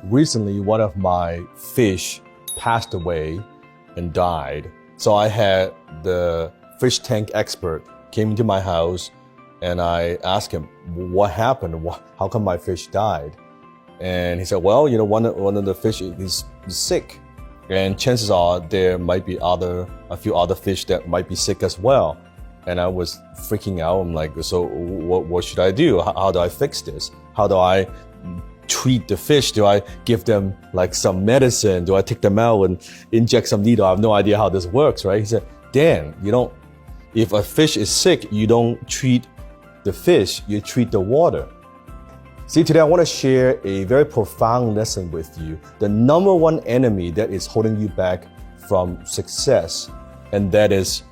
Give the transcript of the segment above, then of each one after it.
recently one of my fish passed away and died. So I had the fish tank expert came into my house and I asked him, what happened? How come my fish died? And he said, well, one of the fish is sick. And chances are there might be a few other fish that might be sick as well. And I was freaking out. I'm like, so what should I do? How do I fix this? How do I treat the fish? Do I give them like some medicine? Do I take them out and inject some needle? I have no idea how this works, right? He said, Dan, if a fish is sick, you don't treat the fish, you treat the water. See, today I want to share a very profound lesson with you. The number one enemy that is holding you back from success, and that is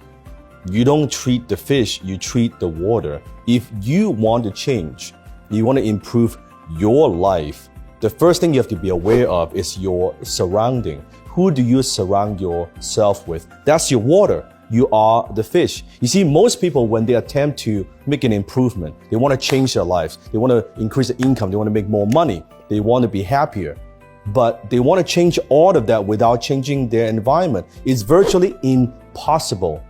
you don't treat the fish, you treat the water. If you want to change, you want to improve your life, the first thing you have to be aware of is your surrounding. Who do you surround yourself with? That's your water. You are the fish. You see, most people, when they attempt to make an improvement, they want to change their lives. They want to increase their income. They want to make more money. They want to be happier. But they want to change all of that without changing their environment. It's virtually impossible.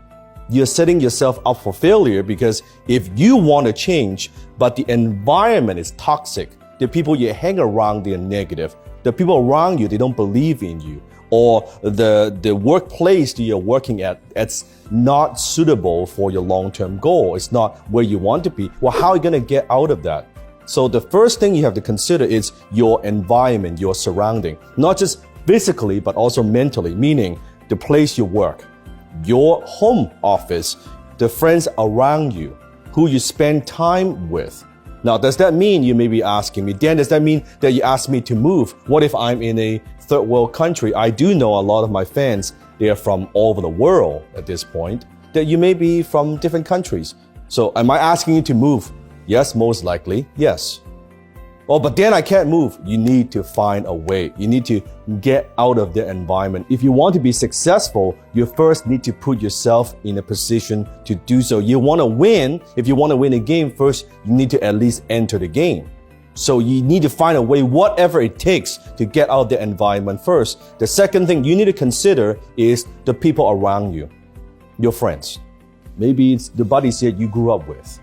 You're setting yourself up for failure because if you want to change, but the environment is toxic, the people you hang around, they're negative. The people around you, they don't believe in you. Or the workplace that you're working at, it's not suitable for your long-term goal. It's not where you want to be. Well, how are you going to get out of that? So the first thing you have to consider is your environment, your surrounding, not just physically, but also mentally, meaning the place you work, your home office, the friends around you, who you spend time with. Now, does that mean, you may be asking me, Dan, does that mean that you asked me to move? What if I'm in a third world country? I do know a lot of my fans, they are from all over the world at this point, that you may be from different countries. So am I asking you to move? Yes, most likely, yes. Oh, but then I can't move. You need to find a way. You need to get out of the environment. If you want to be successful, you first need to put yourself in a position to do so. You want to win. If you want to win a game, first, you need to at least enter the game. So you need to find a way, whatever it takes, to get out of the environment first. The second thing you need to consider is the people around you, your friends. Maybe it's the buddies that you grew up with.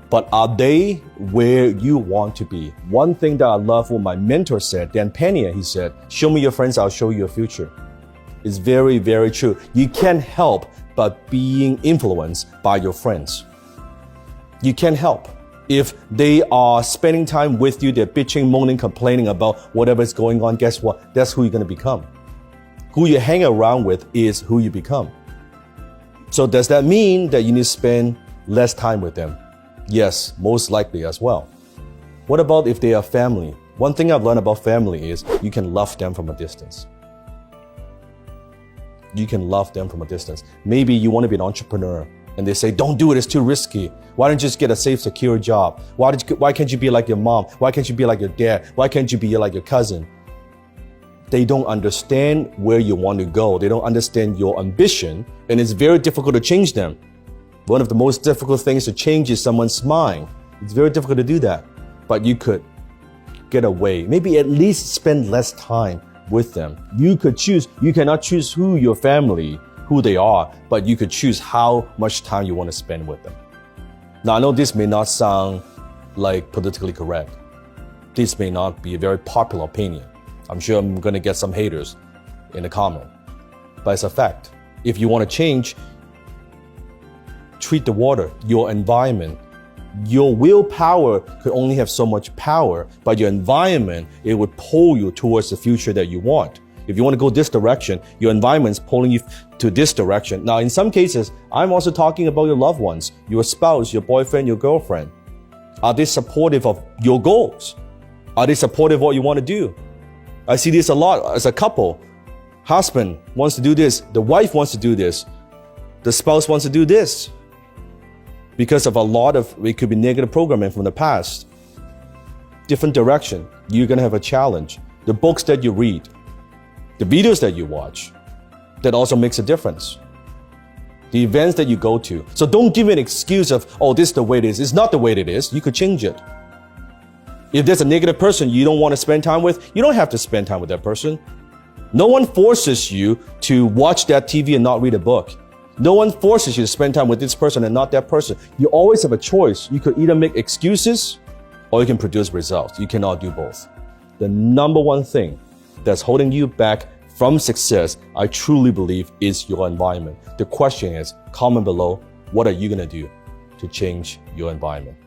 But are they where you want to be? One thing that I love what my mentor said, Dan Pena, he said, show me your friends, I'll show you your future. It's very, very true. You can't help but being influenced by your friends. You can't help. If they are spending time with you, they're bitching, moaning, complaining about whatever is going on, guess what? That's who you're going to become. Who you hang around with is who you become. So does that mean that you need to spend less time with them? Yes, most likely as well. What about if they are family? One thing I've learned about family is you can love them from a distance. You can love them from a distance. Maybe you want to be an entrepreneur and they say, don't do it, it's too risky. Why don't you just get a safe, secure job? Why can't you be like your mom? Why can't you be like your dad? Why can't you be like your cousin? They don't understand where you want to go. They don't understand your ambition, and it's very difficult to change them. One of the most difficult things to change is someone's mind. It's very difficult to do that. But you could get away. Maybe at least spend less time with them. You could choose. You cannot choose who your family, who they are, but you could choose how much time you want to spend with them. Now, I know this may not sound like politically correct. This may not be a very popular opinion. I'm sure I'm going to get some haters in the comment. But it's a fact. If you want to change, treat the water, your environment. Your willpower could only have so much power, but your environment, it would pull you towards the future that you want. If you want to go this direction, your environment's pulling you to this direction. Now, in some cases, I'm also talking about your loved ones, your spouse, your boyfriend, your girlfriend. Are they supportive of your goals? Are they supportive of what you want to do? I see this a lot as a couple. Husband wants to do this. The wife wants to do this. The spouse wants to do this. Because of a lot of, it could be negative programming from the past. Different direction. You're going to have a challenge. The books that you read, the videos that you watch, that also makes a difference. The events that you go to. So don't give me an excuse of, oh, this is the way it is. It's not the way it is. You could change it. If there's a negative person you don't want to spend time with, you don't have to spend time with that person. No one forces you to watch that TV and not read a book. No one forces you to spend time with this person and not that person. You always have a choice. You could either make excuses or you can produce results. You cannot do both. The number one thing that's holding you back from success, I truly believe, is your environment. The question is, comment below, what are you going to do to change your environment?